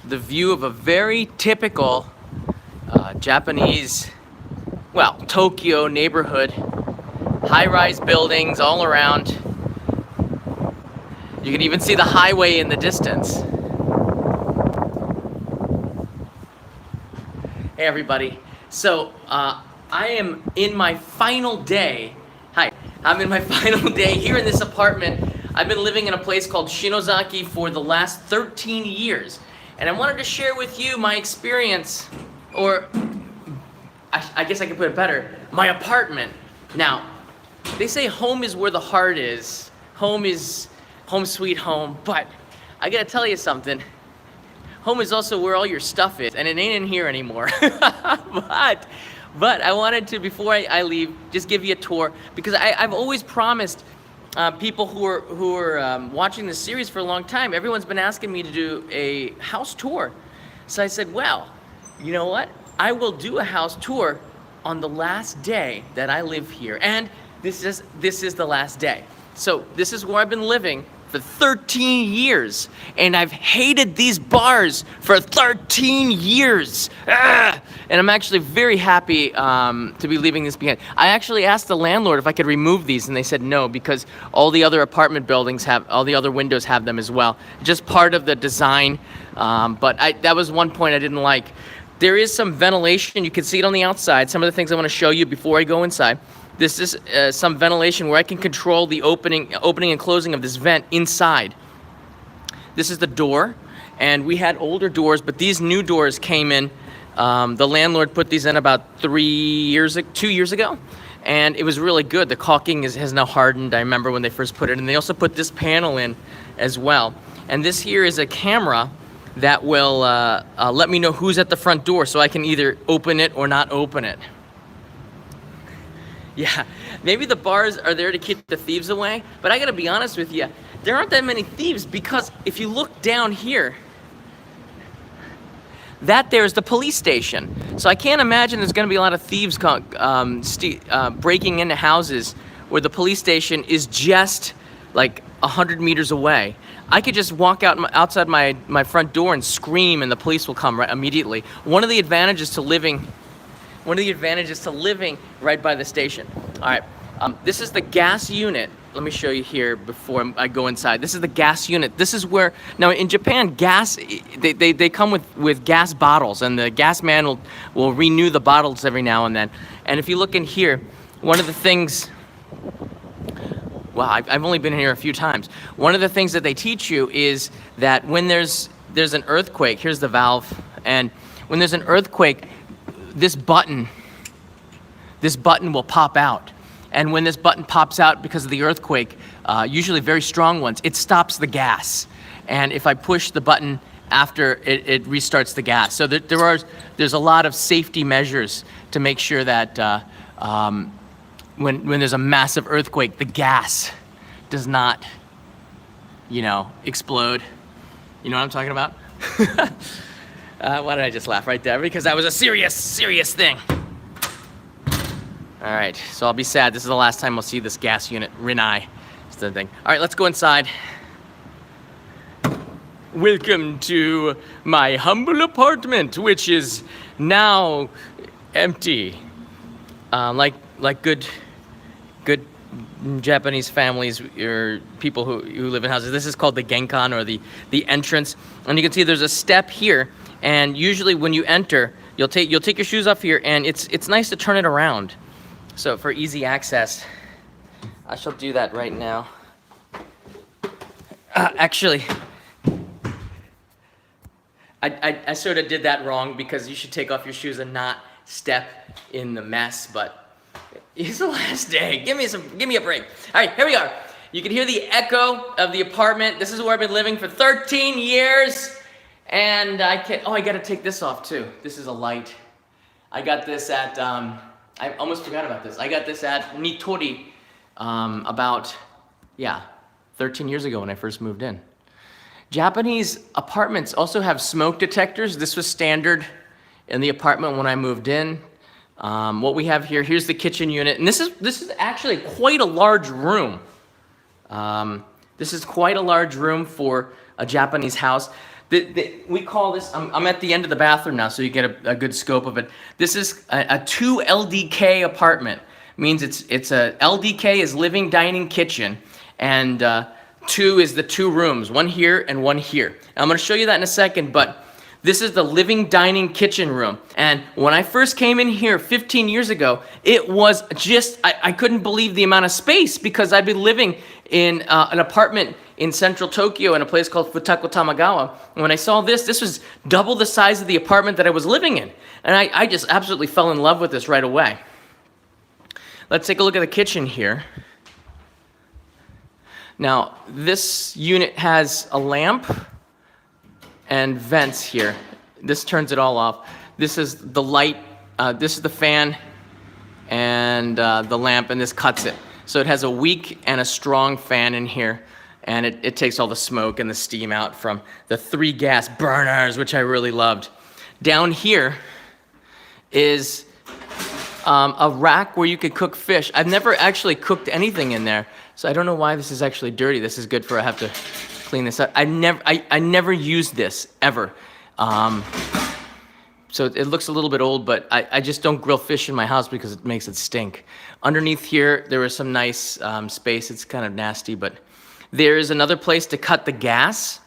the view of a very typical Japanese, well, Tokyo neighborhood. High-rise buildings all around. You can even see the highway in the distance. Hey everybody. So I am in my final day. Hi, I'm in my final day here in this apartment. I've been living in a place called Shinozaki for the last 13 years. And I wanted to share with you my experience, or I guess I can put it better, my apartment. Now, they say home is where the heart is. Home is home sweet home, but I gotta tell you something. Home is also where all your stuff is, and it ain't in here anymore. but I wanted to, before I leave, just give you a tour, because I've always promised people who are watching this series for a long time, everyone's been asking me to do a house tour. So I said, well, you know what? I will do a house tour on the last day that I live here. And this is the last day. So this is where I've been living for 13 years, and I've hated these bars for 13 years. And I'm actually very happy to be leaving this behind. I actually asked the landlord if I could remove these, and they said no, because all the other apartment buildings all the other windows have them as well. Just part of the design, but that was one point I didn't like. There is some ventilation. You can see it on the outside. Some of the things I want to show you before I go inside. This is some ventilation where I can control the opening and closing of this vent inside. This is the door, and we had older doors, but these new doors came in. The landlord put these in about 2 years ago, and it was really good. The caulking has now hardened. I remember when they first put it in. They also put this panel in as well. And this here is a camera that will let me know who's at the front door, so I can either open it or not open it. Yeah, maybe the bars are there to keep the thieves away, but I gotta be honest with you, there aren't that many thieves, because if you look down here, that there's the police station. So I can't imagine there's gonna be a lot of thieves breaking into houses where the police station is just like 100 meters away. I could just walk outside my front door and scream, and the police will come right immediately. One of the advantages to living right by the station. All right, this is the gas unit. Let me show you here before I go inside. This is the gas unit. This is where, now in Japan, gas, they come with gas bottles, and the gas man will renew the bottles every now and then. And if you look in here, one of the things, wow, I've only been here a few times. One of the things that they teach you is that when there's an earthquake, here's the valve, and when there's an earthquake, this button will pop out. And when this button pops out because of the earthquake, usually very strong ones, it stops the gas. And if I push the button after, it restarts the gas. So there's a lot of safety measures to make sure that when there's a massive earthquake, the gas does not, explode. You know what I'm talking about? Why did I just laugh right there? Because that was a serious thing. All right, so I'll be sad. This is the last time I'll see this gas unit. Rinai is the thing. All right, let's go inside. Welcome to my humble apartment, which is now empty. Like good Japanese families or people who live in houses. This is called the genkan, or the entrance. And you can see there's a step here. And usually when you enter, you'll take your shoes off here, and it's nice to turn it around. So for easy access, I shall do that right now. Actually, I sort of did that wrong, because you should take off your shoes and not step in the mess, but it's the last day. Give me a break. All right, here we are. You can hear the echo of the apartment. This is where I've been living for 13 years. And I gotta take this off too. This is a light. I got this at, I almost forgot about this. I got this at Nitori about, 13 years ago when I first moved in. Japanese apartments also have smoke detectors. This was standard in the apartment when I moved in. What we have here's the kitchen unit. And this is actually quite a large room. This is quite a large room for a Japanese house. We call this, I'm at the end of the bathroom now, so you get a good scope of it. This is a 2 LDK apartment. Means it's a LDK is living, dining, kitchen, and 2 is the 2 rooms, one here and one here. And I'm going to show you that in a second, but this is the living, dining, kitchen room. And when I first came in here 15 years ago, it was just, I couldn't believe the amount of space, because I've been living in an apartment in central Tokyo in a place called Futako Tamagawa. And when I saw this was double the size of the apartment that I was living in. And I just absolutely fell in love with this right away. Let's take a look at the kitchen here. Now, this unit has a lamp and vents here. This turns it all off. This is the light, this is the fan, and the lamp, and this cuts it. So it has a weak and a strong fan in here, and it takes all the smoke and the steam out from the 3 gas burners, which I really loved. Down here is a rack where you could cook fish. I've never actually cooked anything in there, so I don't know why this is actually dirty. This is good for, I have to clean this up. I never used this, ever. So it looks a little bit old, but I just don't grill fish in my house because it makes it stink. Underneath here, there was some nice space. It's kind of nasty, but there is another place to cut the gas.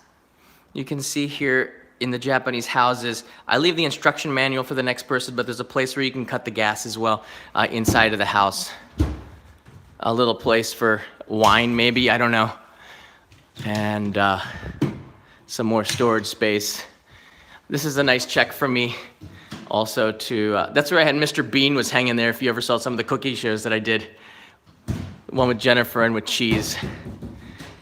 You can see here in the Japanese houses, I leave the instruction manual for the next person, but there's a place where you can cut the gas as well inside of the house. A little place for wine, maybe, I don't know. And some more storage space. This is a nice check from me also to, that's where I had Mr. Bean was hanging there, if you ever saw some of the cookie shows that I did. One with Jennifer and with cheese.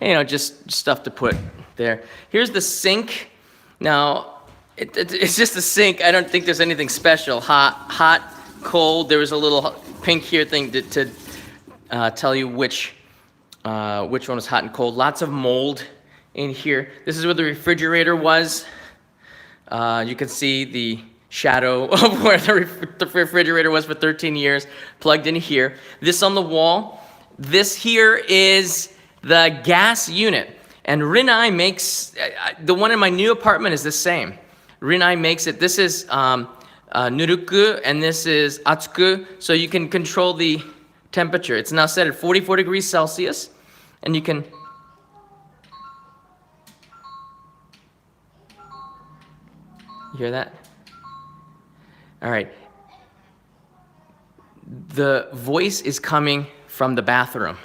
You know, just stuff to put there. Here's the sink. Now, it's just a sink. I don't think there's anything special. Hot, cold. There was a little pink here thing to tell you which one was hot and cold. Lots of mold in here. This is where the refrigerator was. You can see the shadow of where the refrigerator was for 13 years, plugged in here. This on the wall. This here is the gas unit. And Rinnai makes, the one in my new apartment is the same. Rinnai makes it. This is Nuruku, and this is Atsuku, so you can control the temperature. It's now set at 44 degrees Celsius, and you can... You hear that? All right. The voice is coming from the bathroom.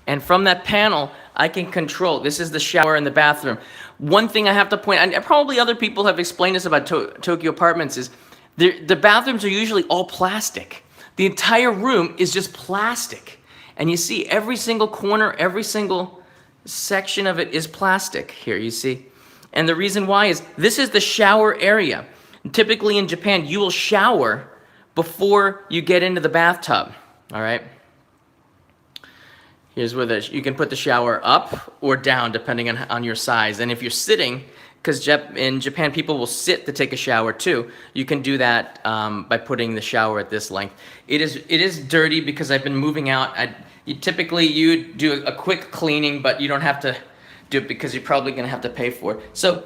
And from that panel, I can control. This is the shower in the bathroom. One thing I have to point out, and probably other people have explained this about Tokyo apartments, is the bathrooms are usually all plastic. The entire room is just plastic. And you see every single corner, every single section of it is plastic. Here, you see. And the reason why is this is the shower area. Typically in Japan, you will shower before you get into the bathtub. All right. Here's where you can put the shower up or down depending on your size. And if you're sitting, because in Japan people will sit to take a shower too, you can do that by putting the shower at this length. It is dirty because I've been moving out. Typically you do a quick cleaning, but you don't have to do it because you're probably going to have to pay for it. So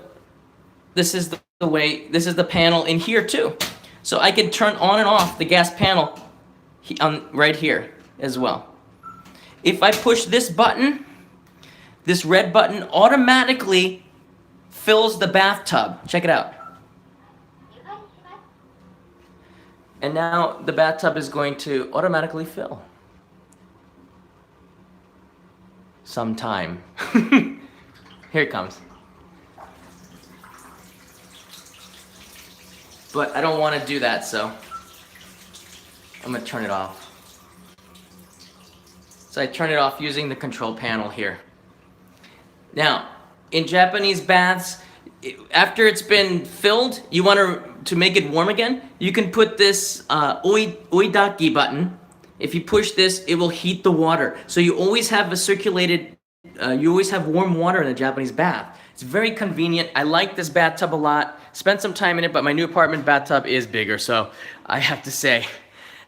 this is the way, this is the panel in here too. So I can turn on and off the gas panel right here as well. If I push this button, this red button automatically fills the bathtub. Check it out. And now the bathtub is going to automatically fill. Sometime. Here it comes. But I don't want to do that, so I'm going to turn it off. So I turn it off using the control panel here. Now, in Japanese baths, after it's been filled, you want to make it warm again, you can put this oidaki button. If you push this, it will heat the water. So you always have you always have warm water in the Japanese bath. It's very convenient. I like this bathtub a lot. Spent some time in it, but my new apartment bathtub is bigger. So I have to say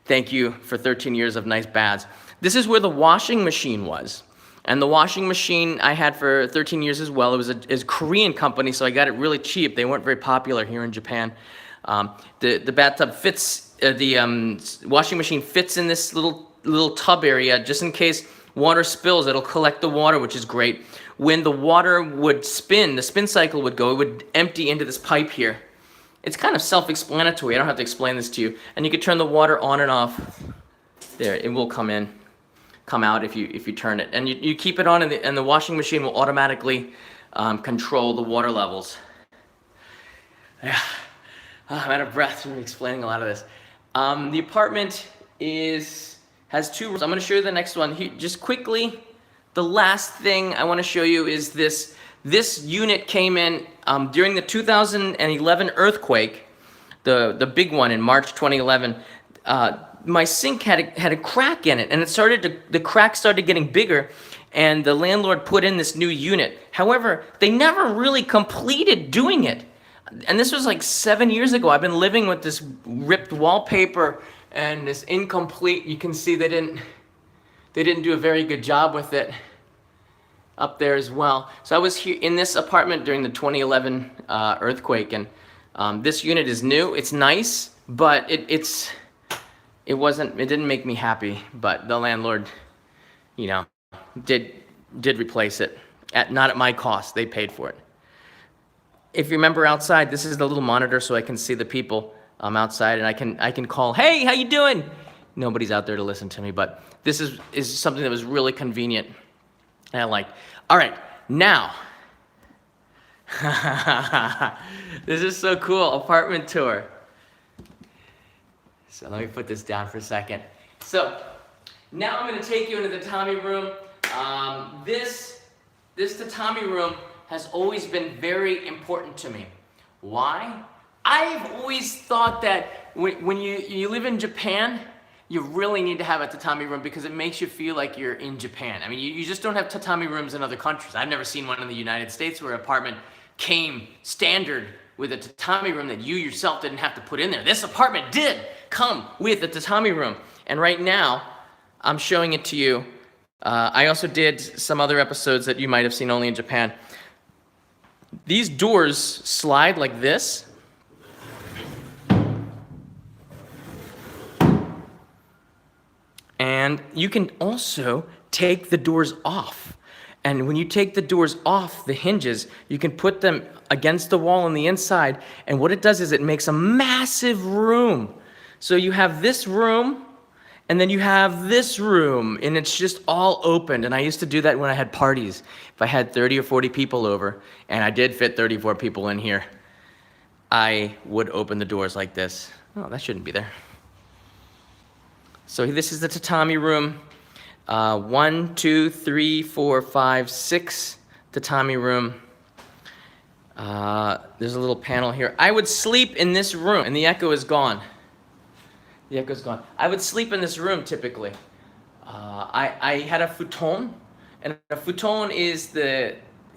thank you for 13 years of nice baths. This is where the washing machine was. And the washing machine I had for 13 years as well. It was a Korean company, so I got it really cheap. They weren't very popular here in Japan. The bathtub fits, washing machine fits in this little tub area just in case water spills. It'll collect the water, which is great. When the water would spin, the spin cycle would go, it would empty into this pipe here. It's kind of self-explanatory. I don't have to explain this to you. And you can turn the water on and off. There, it will come out if you turn it. And you keep it on, and the washing machine will automatically control the water levels. Yeah, I'm out of breath from explaining a lot of this. The apartment has 2 rooms. I'm going to show you the next one. Just quickly, the last thing I want to show you is this. This unit came in during the 2011 earthquake, the big one in March 2011. My sink had a crack in it, and the crack started getting bigger, and the landlord put in this new unit. However, they never really completed doing it. And this was like 7 years ago. I've been living with this ripped wallpaper and this incomplete. You can see they didn't do a very good job with it up there as well. So I was here in this apartment during the 2011 earthquake, and this unit is new. It's nice, but it didn't make me happy. But the landlord, did replace it not at my cost. They paid for it. If you remember outside, this is the little monitor so I can see the people outside, and I can call, "Hey, how you doing?" Nobody's out there to listen to me, but this is something that was really convenient. And I liked. All right, now, this is so cool, apartment tour. So let me put this down for a second. So now I'm going to take you into the tatami room. This tatami room has always been very important to me. Why? I've always thought that when you live in Japan, you really need to have a tatami room because it makes you feel like you're in Japan. I mean, you just don't have tatami rooms in other countries. I've never seen one in the United States where an apartment came standard with a tatami room that you yourself didn't have to put in there. This apartment did come with a tatami room. And right now, I'm showing it to you. I also did some other episodes that you might have seen only in Japan. These doors slide like this. And you can also take the doors off. And when you take the doors off the hinges, you can put them against the wall on the inside. And what it does is it makes a massive room. So you have this room, and then you have this room, and it's just all opened. And I used to do that when I had parties. If I had 30 or 40 people over, and I did fit 34 people in here, I would open the doors like this. Oh, that shouldn't be there. So this is the tatami room. 1, 2, 3, 4, 5, 6 tatami room. There's a little panel here. I would sleep in this room, and the echo is gone. The echo's gone. I would sleep in this room typically. I had a futon, and a futon is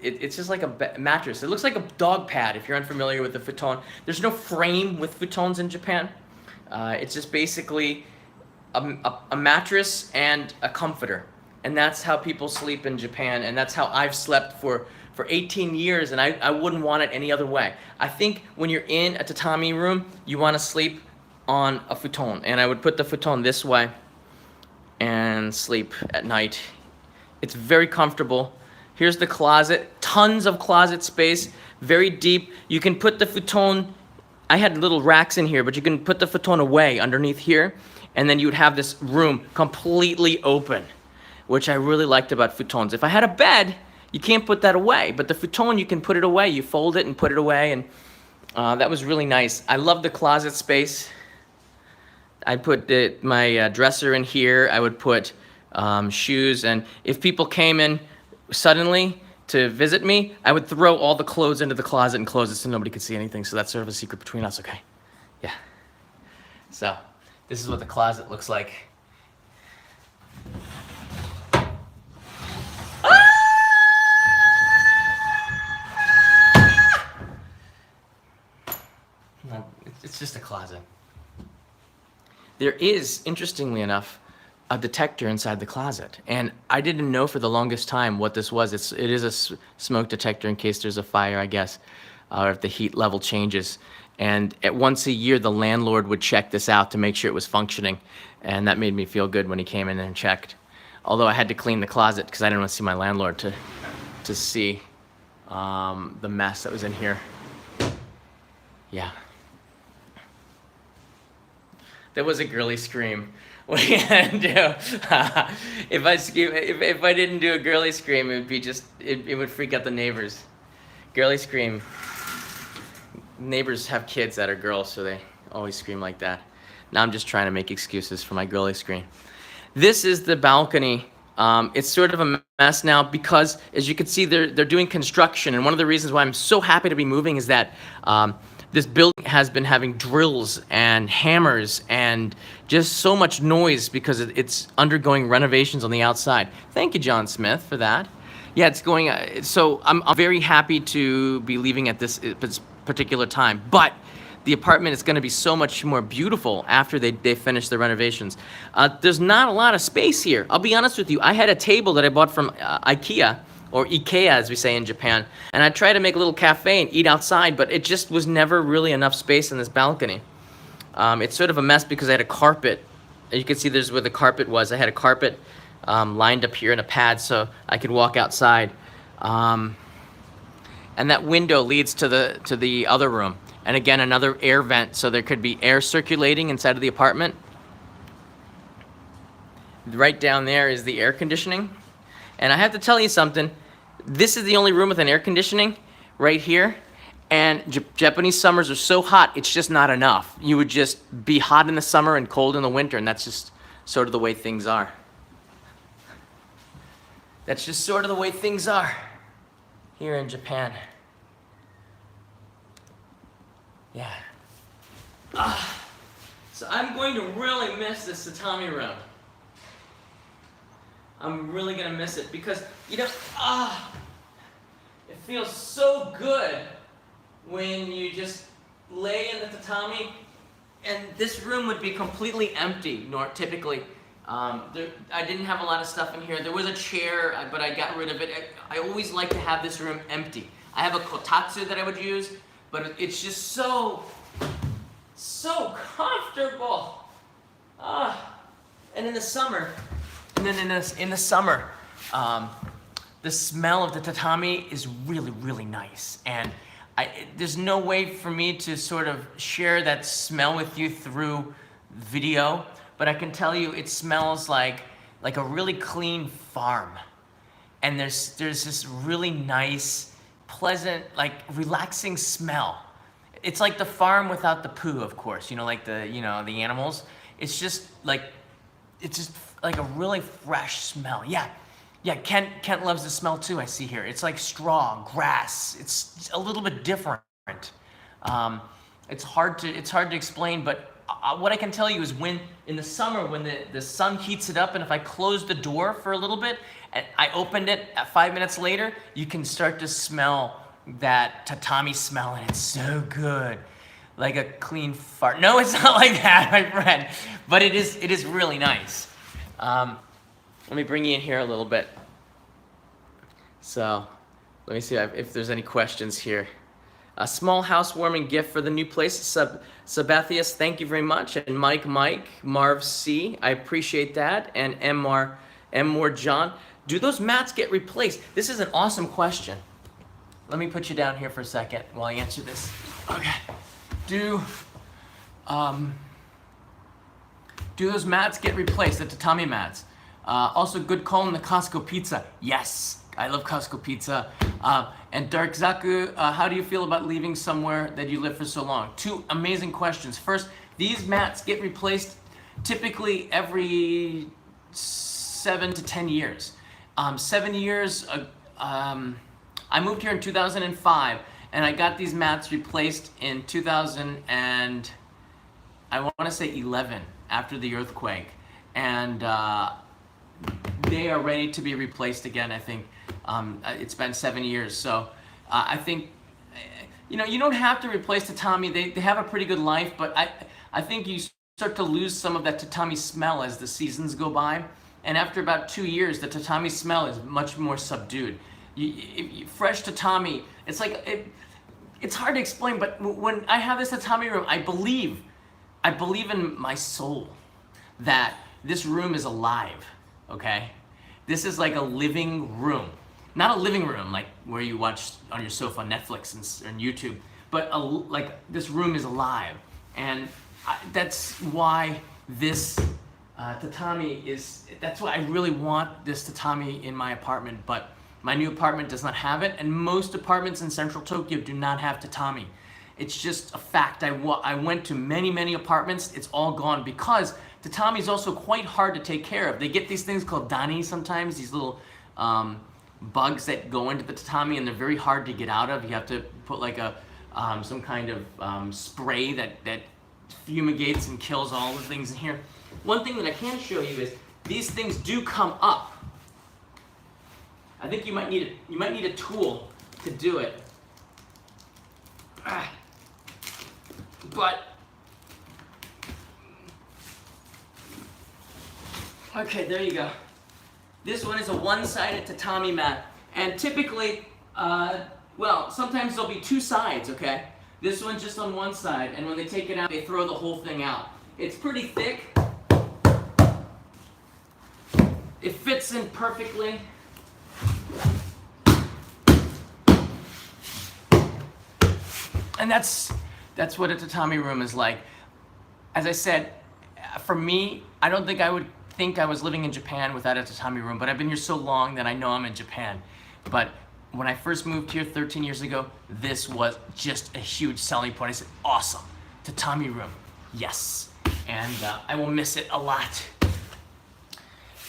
it's just like a mattress. It looks like a dog pad if you're unfamiliar with the futon. There's no frame with futons in Japan. It's just basically a mattress and a comforter, and that's how people sleep in Japan, and that's how I've slept for 18 years, and I wouldn't want it any other way. I think when you're in a tatami room, you want to sleep on a futon, and I would put the futon this way and sleep at night. It's very comfortable. Here's the closet, tons of closet space, very deep. You can put the futon, I had little racks in here, but you can put the futon away underneath here, and then you would have this room completely open, which I really liked about futons. If I had a bed, you can't put that away, but the futon, you can put it away. You fold it and put it away, and that was really nice. I love the closet space. I put my dresser in here. I would put shoes, and if people came in suddenly to visit me, I would throw all the clothes into the closet and close it so nobody could see anything. So that's sort of a secret between us, okay? Yeah. So this is what the closet looks like. It's just a closet. There is, interestingly enough, a detector inside the closet, and I didn't know for the longest time what this was. It is a smoke detector in case there's a fire, I guess, or if the heat level changes. And at once a year, the landlord would check this out to make sure it was functioning, and that made me feel good when he came in and checked. Although I had to clean the closet because I didn't want to see my landlord to see the mess that was in here. Yeah. That was a girly scream. What are you gonna do? If I didn't do a girly scream, it would be just it would freak out the neighbors. Girly scream. Neighbors have kids that are girls, so they always scream like that. Now I'm just trying to make excuses for my girly scream. This is the balcony. It's sort of a mess now because, as you can see, they're doing construction, and one of the reasons why I'm so happy to be moving is that this building has been having drills and hammers and just so much noise because it's undergoing renovations on the outside. Thank you, John Smith, for that. Yeah, it's going. So I'm very happy to be leaving at this particular time, but the apartment is going to be so much more beautiful after they finish the renovations. There's not a lot of space here. I'll be honest with you. I had a table that I bought from IKEA, or IKEA as we say in Japan, and I tried to make a little cafe and eat outside, but it just was never really enough space in this balcony. It's sort of a mess because I had a carpet. You can see there's where the carpet was. I had a carpet lined up here in a pad so I could walk outside. And that window leads to the other room. And again, another air vent, so there could be air circulating inside of the apartment. Right down there is the air conditioning. And I have to tell you something, this is the only room with an air conditioning right here. And Japanese summers are so hot, it's just not enough. You would just be hot in the summer and cold in the winter, and that's just sort of the way things are. That's just sort of the way things are here in Japan. Yeah. So I'm going to really miss this tatami room. I'm really going to miss it because, you know, it feels so good when you just lay in the tatami, and this room would be completely empty, typically. I didn't have a lot of stuff in here. There was a chair, but I got rid of it. I always like to have this room empty. I have a kotatsu that I would use, but it's just so comfortable. And in the summer, the smell of the tatami is really, really nice. And there's no way for me to sort of share that smell with you through video, but I can tell you it smells like a really clean farm. And there's this really nice, pleasant, like relaxing smell. It's like the farm without the poo, of course, like the animals. It's just like a really fresh smell. Yeah, Kent loves the smell too, I see here. It's like straw, grass. It's a little bit different. It's hard to explain, but what I can tell you is in the summer, when the sun heats it up, and if I close the door for a little bit, and I opened it 5 minutes later, you can start to smell that tatami smell, and it's so good. Like a clean fart. No, it's not like that, my friend, but it is really nice. Let me bring you in here a little bit. So, let me see if there's any questions here. A small housewarming gift for the new place. Sabathius, thank you very much. And Mike, Marv C, I appreciate that. And M. John. Do those mats get replaced? This is an awesome question. Let me put you down here for a second while I answer this. Okay. Do those mats get replaced, the tatami mats? Also, good call on the Costco pizza. Yes, I love Costco pizza. And Dark Zaku, how do you feel about leaving somewhere that you lived for so long? Two amazing questions. First, these mats get replaced typically every 7 to 10 years. 7 years, I moved here in 2005, and I got these mats replaced in 2011, after the earthquake. And they are ready to be replaced again, I think. It's been 7 years, so I think, you don't have to replace tatami. They have a pretty good life, but I think you start to lose some of that tatami smell as the seasons go by. And after about 2 years, the tatami smell is much more subdued. Fresh tatami, it's like, it's hard to explain, but when I have this tatami room, I believe in my soul that this room is alive, okay? This is like a living room. Not a living room like where you watch on your sofa Netflix and YouTube, but like this room is alive. And that's why this tatami is, that's why I really want this tatami in my apartment, but my new apartment does not have it, and most apartments in central Tokyo do not have tatami. It's just a fact. I went to many apartments, it's all gone because tatami is also quite hard to take care of. They get these things called dani sometimes, these little bugs that go into the tatami, and they're very hard to get out of. You have to put like a some kind of spray that fumigates and kills all the things in here. One thing that I can show you is these things do come up. I think you might need a tool to do it. But okay, there you go. This one is a one-sided tatami mat, and typically, well, sometimes there'll be two sides. Okay, this one's just on one side, and when they take it out, they throw the whole thing out. It's pretty thick. It fits in perfectly. And that's what a tatami room is like. As I said, for me, I don't think I would think I was living in Japan without a tatami room, but I've been here so long that I know I'm in Japan. But when I first moved here 13 years ago, this was just a huge selling point. I said, awesome, tatami room, yes. And I will miss it a lot.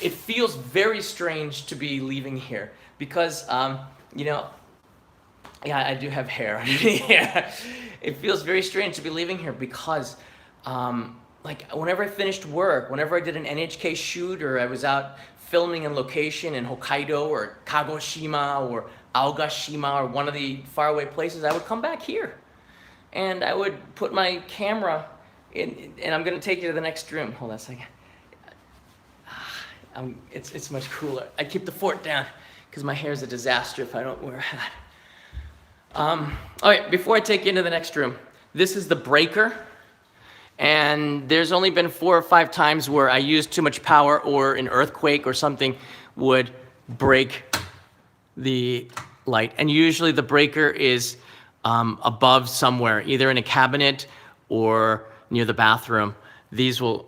It feels very strange to be leaving here because, you know, yeah, I do have hair underneath here. It feels very strange to be leaving here because, like, whenever I finished work, whenever I did an NHK shoot or I was out filming in location in Hokkaido or Kagoshima or Aogashima or one of the faraway places, I would come back here. And I would put my camera in, and I'm going to take you to the next room. Hold on a second. It's much cooler. I keep the fort down because my hair is a disaster if I don't wear a hat. All right, before I take you into the next room, this is the breaker. And there's only been 4 or 5 times where I used too much power or an earthquake or something would break the light. And usually the breaker is above somewhere, either in a cabinet or near the bathroom. These will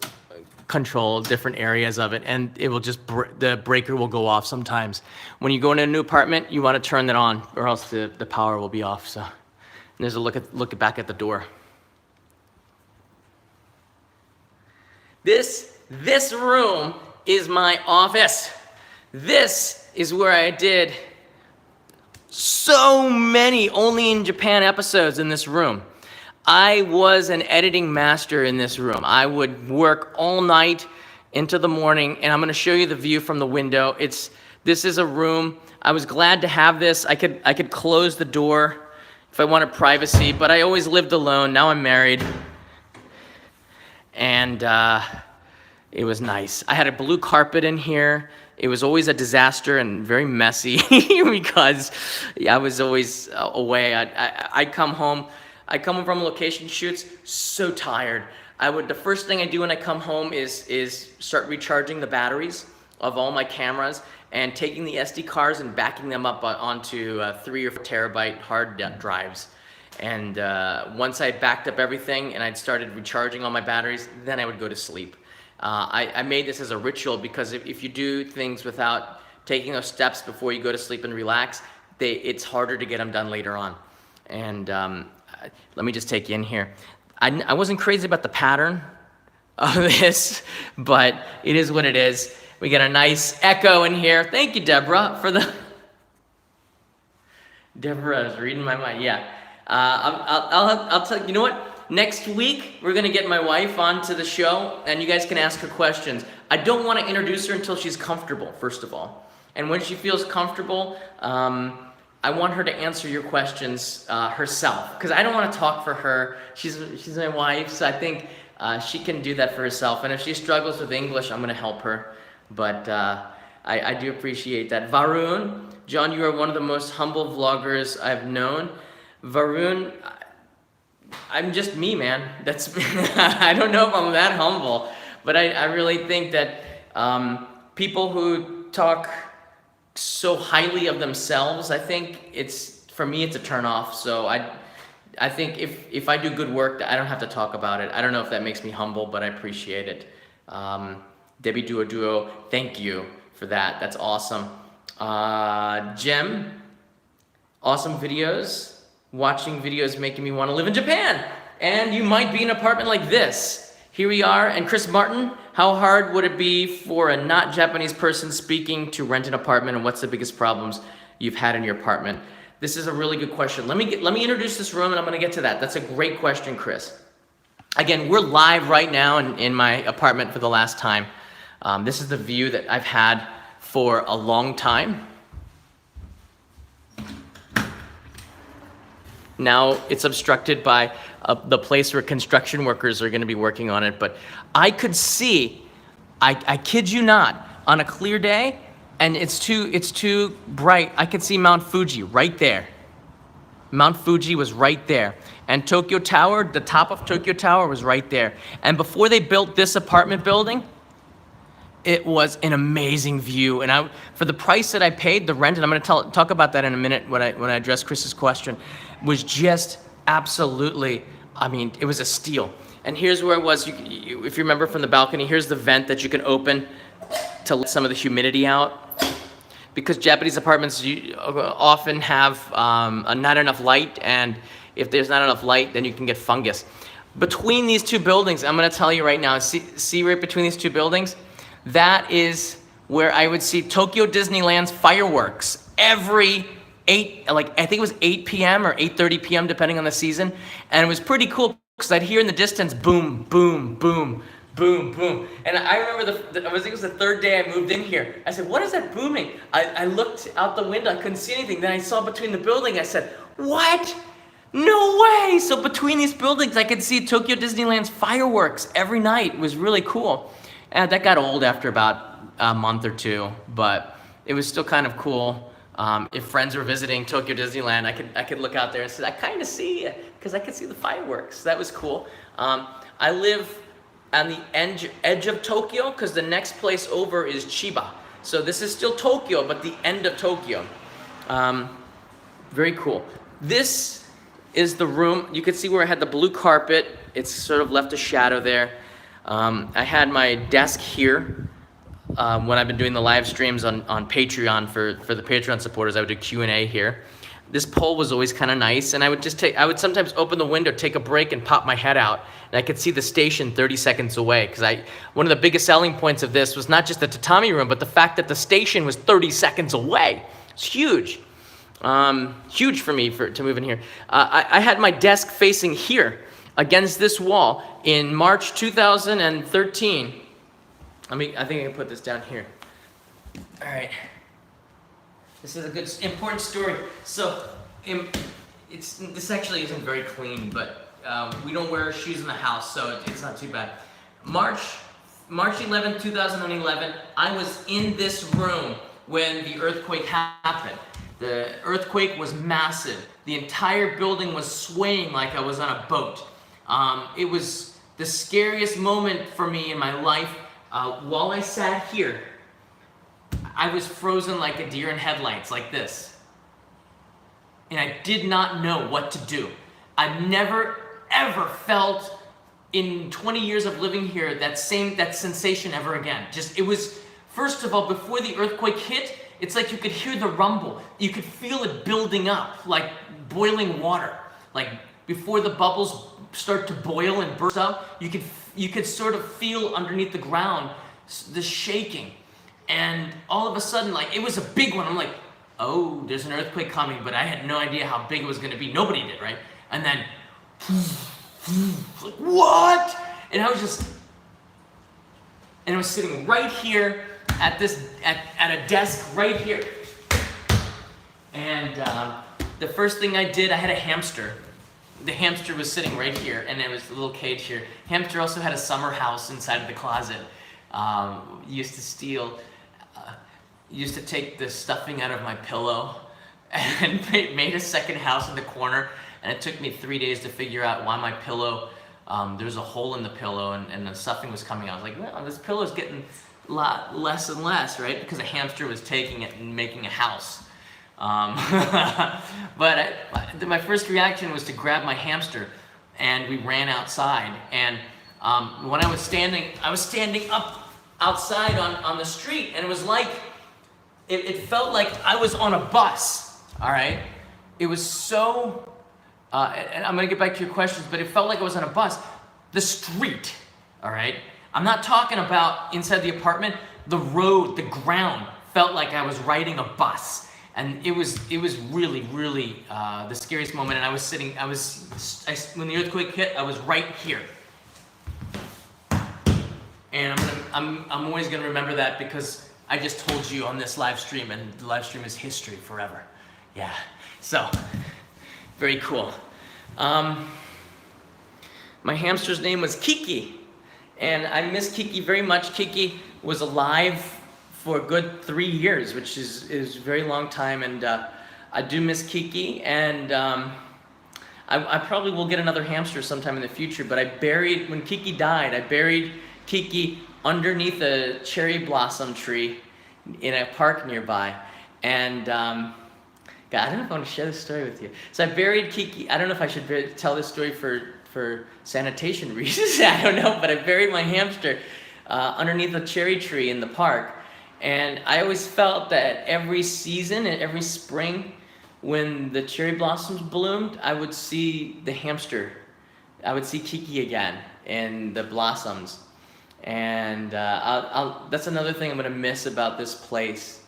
control different areas of it, and it will just the breaker will go off sometimes. When you go into a new apartment, you want to turn that on, or else the power will be off. So, and there's a look back at the door. This room is my office. This is where I did so many Only in Japan episodes in this room. I was an editing master in this room. I would work all night into the morning, and I'm going to show you the view from the window. This is a room. I was glad to have this. I could close the door if I wanted privacy, but I always lived alone. Now I'm married, and it was nice. I had a blue carpet in here. It was always a disaster and very messy because I was always away. I'd come home. I come home from location shoots so tired. The first thing I do when I come home is start recharging the batteries of all my cameras and taking the SD cards and backing them up onto 3 or 4 terabyte hard drives. And once I backed up everything and I'd started recharging all my batteries, then I would go to sleep. I made this as a ritual because if you do things without taking those steps before you go to sleep and relax, it's harder to get them done later on. And let me just take you in here. I wasn't crazy about the pattern of this, but it is what it is. We get a nice echo in here. Thank you, Deborah, for the... Deborah is reading my mind, yeah. I'll tell you, you know what? Next week, we're going to get my wife onto the show, and you guys can ask her questions. I don't want to introduce her until she's comfortable, first of all. And when she feels comfortable, I want her to answer your questions herself, because I don't want to talk for her. She's my wife, so I think she can do that for herself. And if she struggles with English, I'm gonna help her. But I do appreciate that. Varun, John, you are one of the most humble vloggers I've known. Varun, I'm just me, man. That's I don't know if I'm that humble, but I really think that people who talk so highly of themselves, I think for me it's a turn off. So I think if I do good work, I don't have to talk about it. I don't know if that makes me humble, but I appreciate it. Debbie Duo, thank you for that. That's awesome. Jem, awesome videos. Watching videos making me want to live in Japan. And you might be in an apartment like this. Here we are. And Chris Martin, how hard would it be for a not Japanese person speaking to rent an apartment, and what's the biggest problems you've had in your apartment? This is a really good question. Let me introduce this room, and I'm going to get to that. That's a great question, Chris. Again, we're live right now in my apartment for the last time. This is the view that I've had for a long time. Now it's obstructed by the place where construction workers are going to be working on it. But I could see, I kid you not, on a clear day, and it's too bright, I could see Mount Fuji right there. Mount Fuji was right there. And Tokyo Tower, the top of Tokyo Tower was right there. And before they built this apartment building, it was an amazing view. And for the price that I paid, the rent, and I'm going to talk about that in a minute when I address Chris's question, was just absolutely, I mean, it was a steal. And here's where it was, if you remember from the balcony, here's the vent that you can open to let some of the humidity out. Because Japanese apartments often have not enough light, and if there's not enough light, then you can get fungus. Between these two buildings, I'm going to tell you right now, see right between these two buildings, that is where I would see Tokyo Disneyland's fireworks every I think it was 8 p.m. or 8:30 p.m. depending on the season. And it was pretty cool because I'd hear in the distance, boom, boom, boom, boom, boom. And I remember I think it was the third day I moved in here. I said, what is that booming? I looked out the window, I couldn't see anything. Then I saw between the building, I said, what? No way! So between these buildings, I could see Tokyo Disneyland's fireworks every night. It was really cool. And that got old after about a month or two, but it was still kind of cool. If friends were visiting Tokyo Disneyland, I could look out there and say, I kind of see it, because I could see the fireworks. That was cool. I live on the edge of Tokyo, because the next place over is Chiba. So this is still Tokyo, but the end of Tokyo. Very cool. This is the room. You can see where I had the blue carpet. It's sort of left a shadow there. I had my desk here. When I've been doing the live streams on Patreon for the Patreon supporters, I would do Q&A here. This pole was always kind of nice, and I would sometimes open the window, take a break, and pop my head out, and I could see the station 30 seconds away. Because one of the biggest selling points of this was not just the tatami room, but the fact that the station was 30 seconds away. It's huge, huge for me to move in here. I had my desk facing here against this wall in March 2013. I think I can put this down here. All right. This is a good, important story. So, this actually isn't very clean, but we don't wear shoes in the house, so it's not too bad. March 11, 2011, I was in this room when the earthquake happened. The earthquake was massive. The entire building was swaying like I was on a boat. It was the scariest moment for me in my life. While I sat here, I was frozen like a deer in headlights, like this. And I did not know what to do. I've never, ever felt in 20 years of living here that sensation ever again. It was, first of all, before the earthquake hit, it's like you could hear the rumble. You could feel it building up, like boiling water. Like before the bubbles start to boil and burst up, you could sort of feel underneath the ground the shaking. And all of a sudden, like, it was a big one. I'm like, oh, there's an earthquake coming, but I had no idea how big it was gonna be. Nobody did, right? And then, like, what? And I was sitting right here at a desk right here. And the first thing I did, I had a hamster. the hamster was sitting right here, and there was a little cage here. Hamster also had a summer house inside of the closet. Used to steal, used to take the stuffing out of my pillow and made a second house in the corner. And it took me 3 days to figure out why my pillow, there was a hole in the pillow and the stuffing was coming out. I was like, well, this pillow's getting a lot less and less, right? Because a hamster was taking it and making a house. But my first reaction was to grab my hamster, and we ran outside. And when I was standing up outside on the street, and it was like, it felt like I was on a bus, all right? It was so, and I'm gonna get back to your questions, but it felt like I was on a bus. The street, all right? I'm not talking about inside the apartment. The road, the ground, felt like I was riding a bus. And it was really, really the scariest moment. And I was when the earthquake hit, I was right here. And I'm always gonna remember that, because I just told you on this live stream, and the live stream is history forever. Yeah, so, very cool. My hamster's name was Kiki, and I miss Kiki very much. Kiki was alive for a good 3 years, which is a very long time, and I do miss Kiki, and I probably will get another hamster sometime in the future, but when Kiki died, I buried Kiki underneath a cherry blossom tree in a park nearby, and God, I don't know if I want to share this story with you. So I buried Kiki. I don't know if I should tell this story for sanitation reasons, I don't know, but I buried my hamster underneath a cherry tree in the park. And I always felt that every season and every spring, when the cherry blossoms bloomed, I would see the hamster. I would see Kiki again in the blossoms. And that's another thing I'm gonna miss about this place.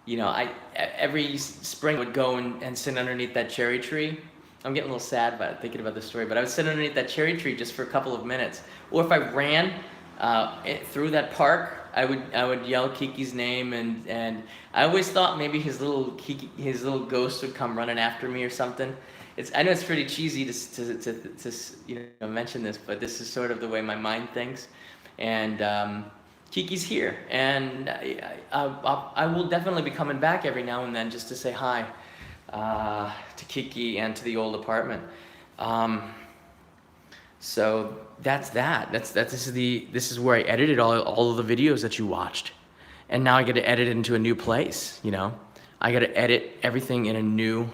You know, every spring I would go and sit underneath that cherry tree. I'm getting a little sad about it, thinking about this story, but I would sit underneath that cherry tree just for a couple of minutes. Or if I ran through that park, I would yell Kiki's name, and I always thought maybe his little ghost would come running after me or something. I know it's pretty cheesy to mention this, but this is sort of the way my mind thinks. And Kiki's here, and I will definitely be coming back every now and then just to say hi to Kiki and to the old apartment. So that's that. This is where I edited all of the videos that you watched, and now I get to edit it into a new place. You know, I got to edit everything in a new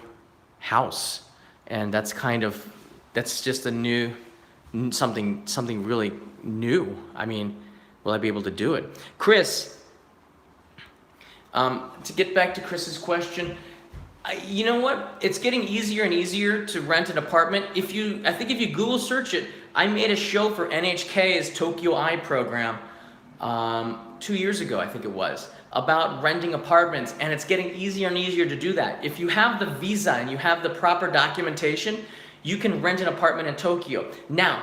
house, and that's just a new something really new. I mean, will I be able to do it, Chris? To get back to Chris's question. You know what? It's getting easier and easier to rent an apartment. I think if you Google search it, I made a show for NHK's Tokyo Eye program 2 years ago, I think it was, about renting apartments, and it's getting easier and easier to do that. If you have the visa and you have the proper documentation, you can rent an apartment in Tokyo. Now,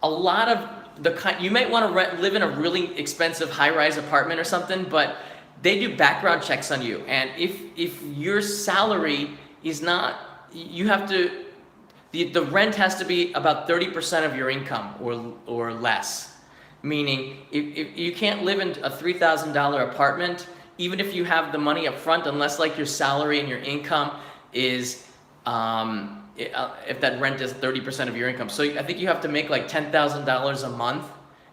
a lot of you might want to live in a really expensive high-rise apartment or something, but they do background checks on you, and if your salary is not, you have to, the rent has to be about 30% of your income or less. Meaning, if you can't live in a $3,000 apartment, even if you have the money up front, unless like your salary and your income is, if that rent is 30% of your income. So I think you have to make like $10,000 a month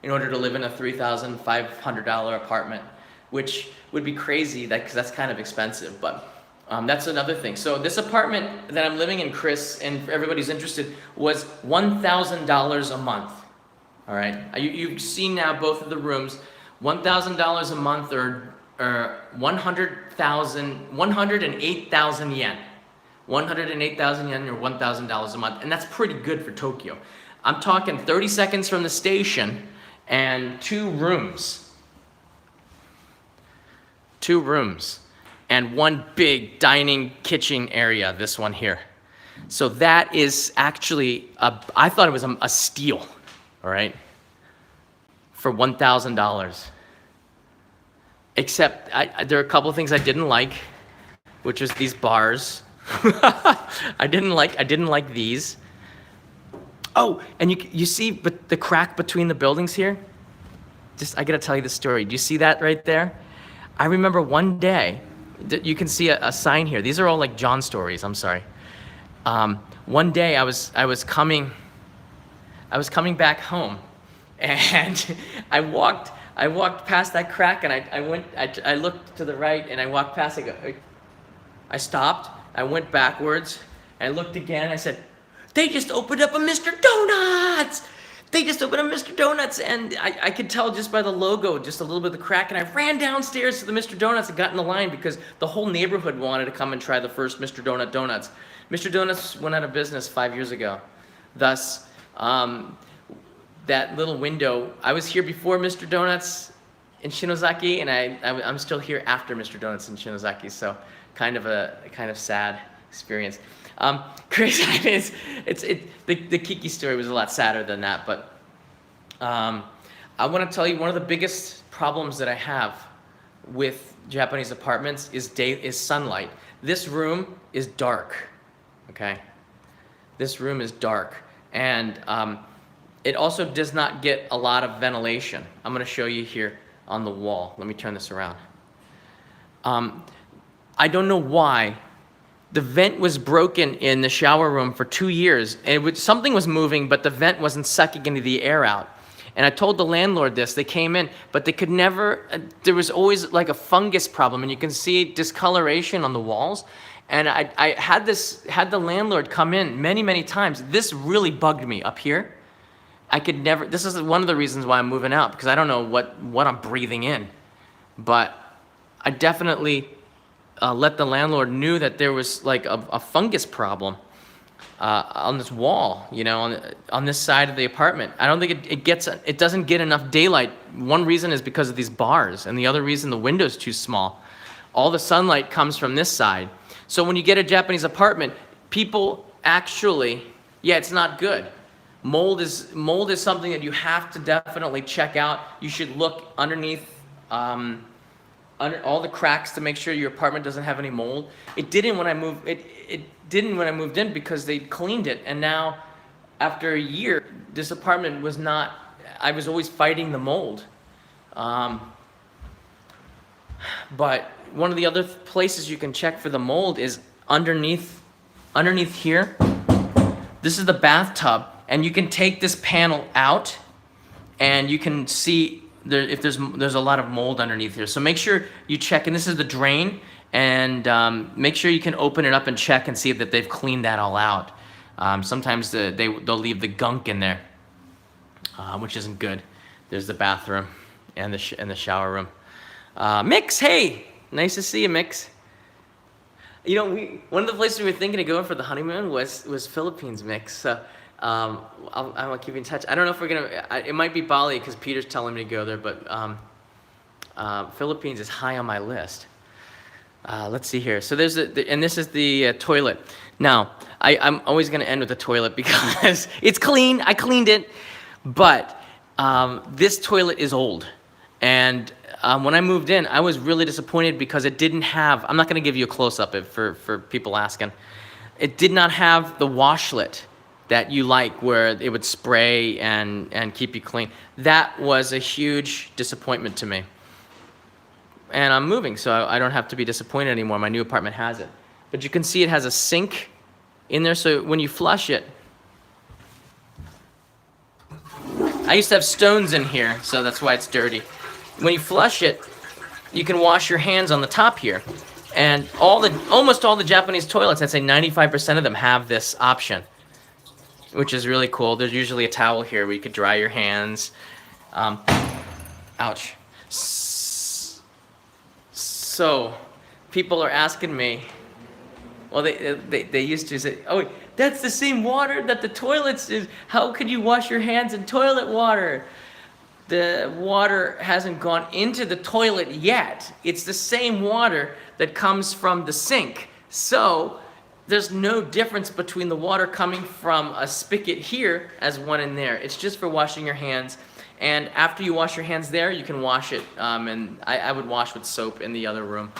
in order to live in a $3,500 apartment, which would be crazy, because that's kind of expensive, but that's another thing. So this apartment that I'm living in, Chris, and for everybody's interested, was $1,000 a month. All right, you've seen now both of the rooms. $1,000 a month, or 108,000 yen. 108,000 yen, or $1,000 a month, and that's pretty good for Tokyo. I'm talking 30 seconds from the station and 2 rooms. 2 rooms and 1 big dining kitchen area, this one here. So that is actually, I thought it was a steal, all right, for $1,000. Except there are a couple of things I didn't like, which was these bars. I didn't like these. Oh, and you see but the crack between the buildings here? I gotta tell you the story. Do you see that right there? I remember one day, you can see a sign here. These are all like John stories, I'm sorry. One day I was coming back home, and I walked past that crack, and I looked to the right, and I walked past. I stopped. I went backwards. I looked again. I said, "They just opened up a Mr. Donuts! They just opened up Mr. Donuts!" And I could tell just by the logo, just a little bit of the crack. And I ran downstairs to the Mr. Donuts and got in the line because the whole neighborhood wanted to come and try the first Mr. Donut donuts. Mr. Donuts went out of business 5 years ago. Thus, that little window, I was here before Mr. Donuts in Shinozaki, and I'm still here after Mr. Donuts in Shinozaki, so kind of sad experience. Crazy. The Kiki story was a lot sadder than that, but I want to tell you one of the biggest problems that I have with Japanese apartments is sunlight. This room is dark, okay? This room is dark, and it also does not get a lot of ventilation. I'm going to show you here on the wall. Let me turn this around. I don't know why. The vent was broken in the shower room for 2 years, and something was moving, but the vent wasn't sucking any of the air out. And I told the landlord this. They came in, but they could never. There was always like a fungus problem, and you can see discoloration on the walls. And I had the landlord come in many times. This really bugged me up here. I could never. This is one of the reasons why I'm moving out, because I don't know what I'm breathing in. But I definitely let the landlord knew that there was like a fungus problem on this wall, on this side of the apartment. I don't think it doesn't get enough daylight. One reason is because of these bars, and the other reason the window's too small. All the sunlight comes from this side. So when you get a Japanese apartment, people actually, it's not good. Mold is something that you have to definitely check out. You should look underneath under all the cracks to make sure your apartment doesn't have any mold. It didn't when I moved. It didn't when I moved in because they cleaned it, and now after a year, this apartment was not. I was always fighting the mold. But one of the other places you can check for the mold is underneath here. This is the bathtub, and you can take this panel out, and you can see if there's a lot of mold underneath here. So make sure you check, and this is the drain, and make sure you can open it up and check and see that they've cleaned that all out. Sometimes they'll leave the gunk in there, which isn't good. There's the bathroom and the shower room. Mix, hey, nice to see you, Mix. One of the places we were thinking of going for the honeymoon was Philippines, Mix. So I'll keep you in touch. I don't know if we're gonna. It might be Bali because Peter's telling me to go there, but Philippines is high on my list. Let's see here. So and this is the toilet. Now I'm always gonna end with the toilet because it's clean. I cleaned it, but this toilet is old, and when I moved in, I was really disappointed because it didn't have. I'm not gonna give you a close up for people asking. It did not have the washlet that you like, where it would spray and keep you clean. That was a huge disappointment to me. And I'm moving, so I don't have to be disappointed anymore. My new apartment has it. But you can see it has a sink in there, so when you flush it, I used to have stones in here, so that's why it's dirty. When you flush it, you can wash your hands on the top here. And almost all the Japanese toilets, I'd say 95% of them have this option, which is really cool. There's usually a towel here where you could dry your hands. Ouch. So, people are asking me, well, they used to say, oh, that's the same water that the toilets is. How could you wash your hands in toilet water? The water hasn't gone into the toilet yet. It's the same water that comes from the sink. So, there's no difference between the water coming from a spigot here as one in there. It's just for washing your hands. And after you wash your hands there, you can wash it. And I would wash with soap in the other room.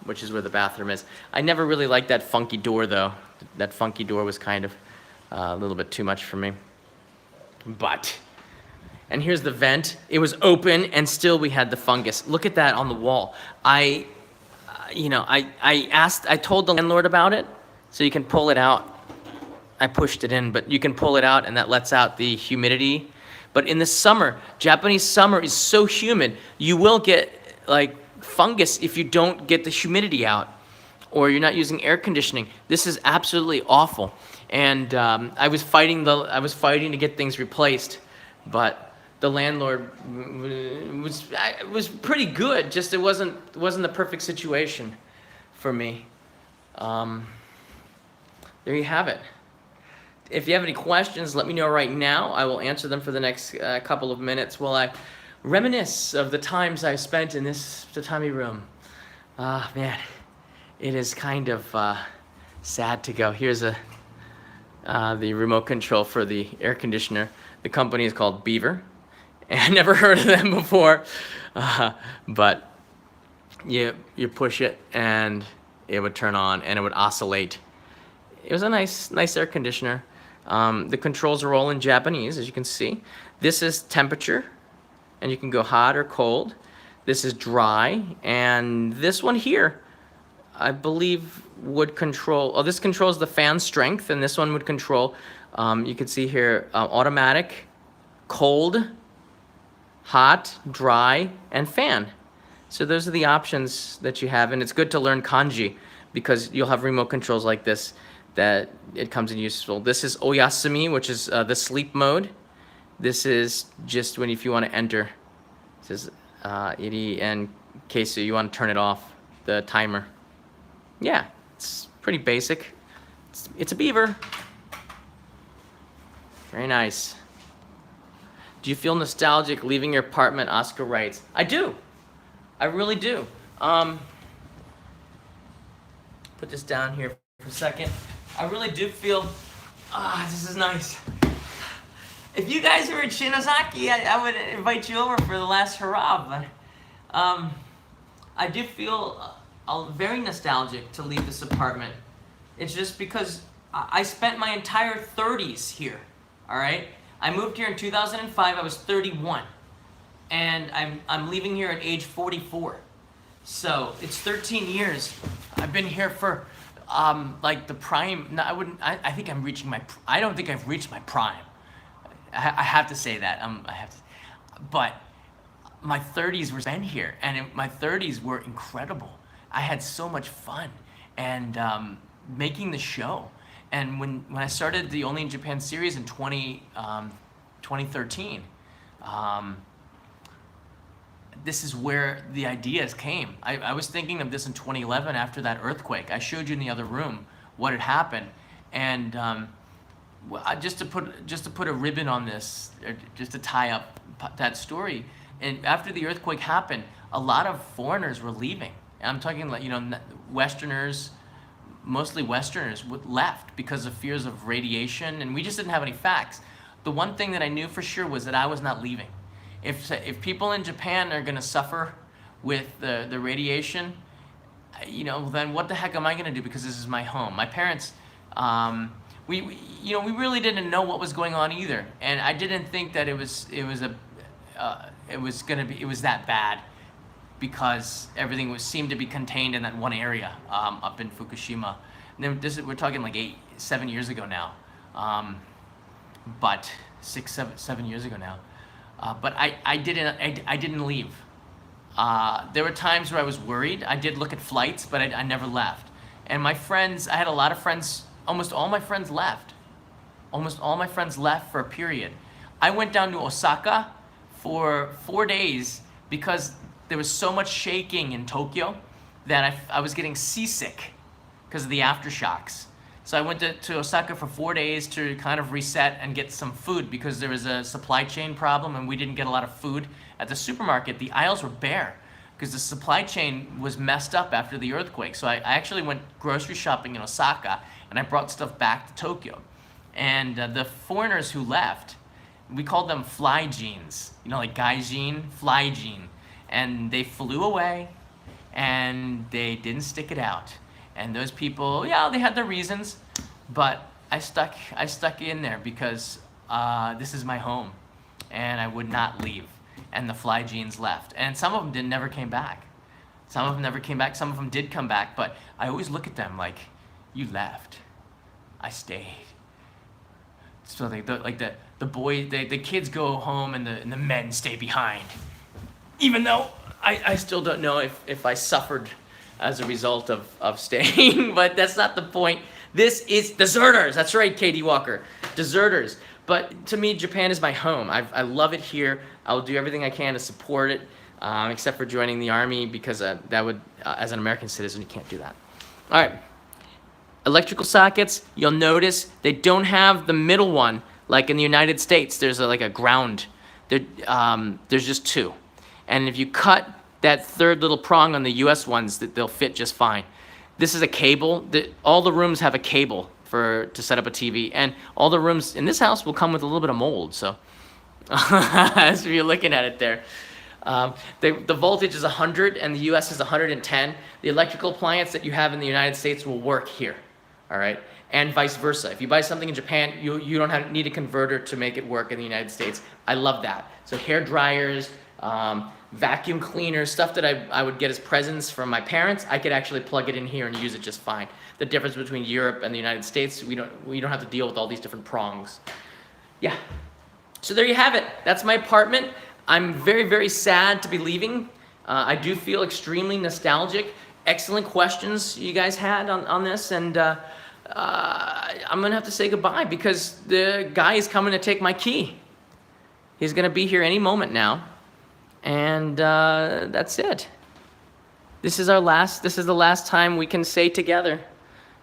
which is where the bathroom is. I never really liked that funky door, though. That funky door was kind of a little bit too much for me. And here's the vent. It was open, and still we had the fungus. Look at that on the wall. I told the landlord about it, so you can pull it out. I pushed it in, but you can pull it out, and that lets out the humidity. But in the summer, Japanese summer is so humid, you will get like fungus if you don't get the humidity out, or you're not using air conditioning. This is absolutely awful. And I was fighting to get things replaced, but the landlord was pretty good. Just it wasn't the perfect situation for me. There you have it. If you have any questions, let me know right now. I will answer them for the next couple of minutes while I reminisce of the times I spent in this tatami room. Man, it is kind of sad to go. Here's the remote control for the air conditioner. The company is called Beaver. And I never heard of them before, but you push it and it would turn on and it would oscillate. It was a nice air conditioner. The controls are all in Japanese, as you can see. This is temperature, and you can go hot or cold. This is dry, and this one here, I believe, would control. Oh, this controls the fan strength, and this one would control. You can see here, automatic, cold, hot, dry, and fan. So those are the options that you have, and it's good to learn kanji because you'll have remote controls like this that it comes in useful. This is oyasumi, which is the sleep mode. This is just if you want to enter. This is iri and keisu, you want to turn it off, the timer. Yeah, it's pretty basic. It's a Beaver. Very nice. Do you feel nostalgic leaving your apartment? Oscar writes. I do. I really do. Put this down here for a second. I really do feel, this is nice. If you guys were in Shinozaki, I would invite you over for the last hurrah. But I do feel very nostalgic to leave this apartment. It's just because I spent my entire 30s here, all right? I moved here in 2005, I was 31. And I'm leaving here at age 44. So it's 13 years. I've been here for like the prime. No, I think I'm reaching my. I don't think I've reached my prime. I have to say that. But my 30s were spent here, and my 30s were incredible. I had so much fun, and making the show. And when I started the Only in Japan series in 2013. This is where the ideas came. I was thinking of this in 2011 after that earthquake. I showed you in the other room what had happened, and just to put a ribbon on this, just to tie up that story. And after the earthquake happened, a lot of foreigners were leaving. And I'm talking like Westerners, mostly Westerners, left because of fears of radiation, and we just didn't have any facts. The one thing that I knew for sure was that I was not leaving. If people in Japan are going to suffer with the radiation, then what the heck am I going to do? Because this is my home. My parents, we really didn't know what was going on either, and I didn't think that it was that bad, because everything seemed to be contained in that one area up in Fukushima. And then we're talking like 7 years ago now, but 7 years ago now. But I didn't leave. There were times where I was worried. I did look at flights, but I never left. And my friends, I had a lot of friends. Almost all my friends left. Almost all my friends left for a period. I went down to Osaka for 4 days because there was so much shaking in Tokyo that I was getting seasick because of the aftershocks. So I went to Osaka for 4 days to kind of reset and get some food because there was a supply chain problem and we didn't get a lot of food at the supermarket. The aisles were bare because the supply chain was messed up after the earthquake. So I actually went grocery shopping in Osaka and I brought stuff back to Tokyo. And the foreigners who left, we called them fly jeans, like gaijin, fly jean. And they flew away and they didn't stick it out. And those people, yeah, they had their reasons, but I stuck in there because this is my home, and I would not leave. And the fly genes left, and some of them never came back. Some of them never came back. Some of them did come back, but I always look at them like, you left, I stayed. So the kids go home and the men stay behind. Even though I still don't know if I suffered as a result of staying, but that's not the point. This is deserters. That's right, Katie Walker. Deserters. But to me, Japan is my home. I love it here. I'll do everything I can to support it, except for joining the army, because that would, as an American citizen, you can't do that. All right. Electrical sockets, you'll notice they don't have the middle one like in the United States. There's like a ground. There's just two. And if you cut that third little prong on the US ones, they'll fit just fine. This is a cable. All the rooms have a cable to set up a TV. And all the rooms in this house will come with a little bit of mold. So as you're looking at it there. The voltage is 100 and the US is 110. The electrical appliance that you have in the United States will work here. All right, and vice versa. If you buy something in Japan, you don't need a converter to make it work in the United States. I love that. So hair dryers, vacuum cleaners, stuff that I would get as presents from my parents, I could actually plug it in here and use it just fine. The difference between Europe and the United States, we don't have to deal with all these different prongs. Yeah. So there you have it. That's my apartment. I'm very, very sad to be leaving. I do feel extremely nostalgic. Excellent questions you guys had on this, and I'm gonna have to say goodbye because the guy is coming to take my key. He's gonna be here any moment now, and that's it. This is the last time we can stay together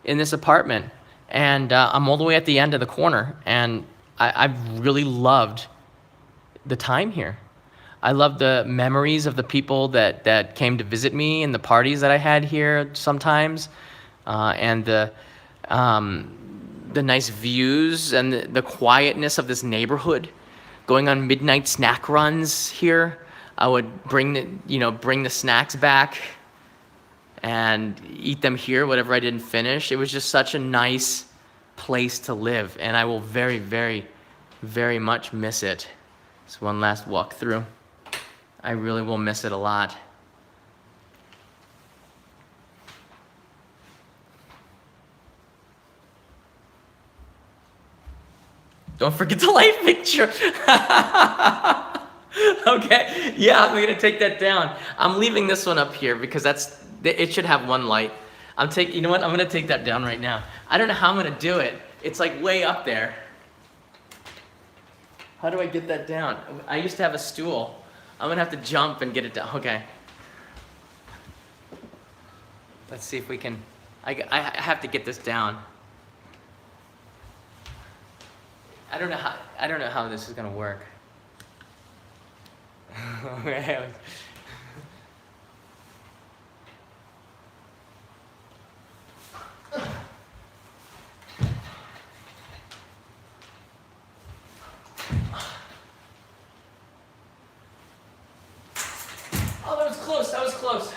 in this apartment, and I'm all the way at the end of the corner, and I've really loved the time here. I love the memories of the people that came to visit me and the parties that I had here sometimes, and the nice views and the quietness of this neighborhood. Going on midnight snack runs here, I would bring the snacks back and eat them here, whatever I didn't finish. It was just such a nice place to live, and I will very, very, very much miss it. It's one last walk through. I really will miss it a lot. Don't forget the light picture. Okay, yeah, I'm gonna take that down. I'm leaving this one up here because it should have one light. You know what? I'm gonna take that down right now. I don't know how I'm gonna do it. It's like way up there. How do I get that down? I used to have a stool. I'm gonna have to jump and get it down. Okay. Let's see if we can. I have to get this down. I don't know how this is gonna work. Okay. Oh, that was close. That was close.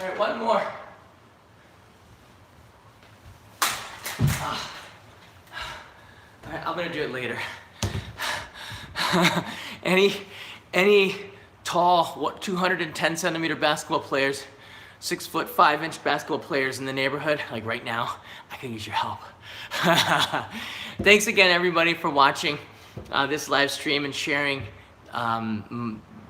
All right, one more. All right, I'm gonna do it later. Any tall, 210 centimeter basketball players, 6'5" basketball players in the neighborhood, like right now, I can use your help. Thanks again, everybody, for watching this live stream and sharing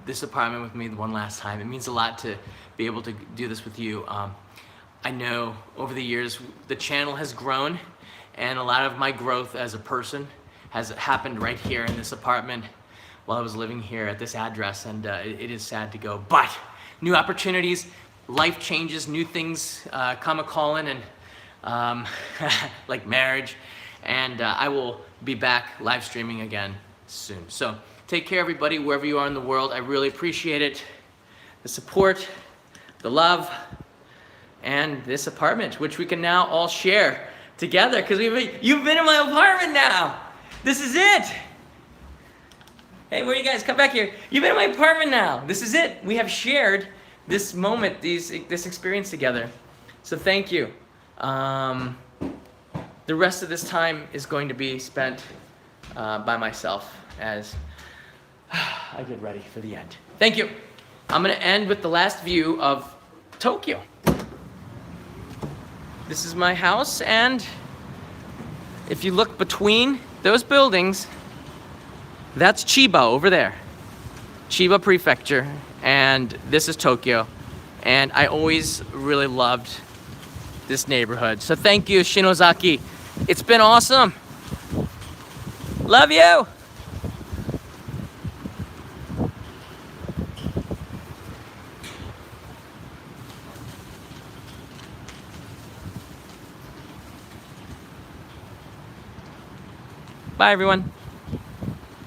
this apartment with me one last time. It means a lot to be able to do this with you. I know over the years the channel has grown, and a lot of my growth as a person has happened right here in this apartment while I was living here at this address, and it is sad to go. But new opportunities, life changes, new things come a-calling, and like marriage, and I will be back live streaming again soon. So take care, everybody, wherever you are in the world. I really appreciate it. The support, the love, and this apartment, which we can now all share together because you've been in my apartment now. This is it. Hey, where are you guys? Come back here. You've been in my apartment now. This is it. We have shared this moment, this experience together. So thank you. The rest of this time is going to be spent by myself as I get ready for the end. Thank you. I'm going to end with the last view of Tokyo. This is my house, and if you look between those buildings, that's Chiba over there. Chiba Prefecture, and this is Tokyo. And I always really loved this neighborhood. So thank you, Shinozaki. It's been awesome. Love you. Bye, everyone.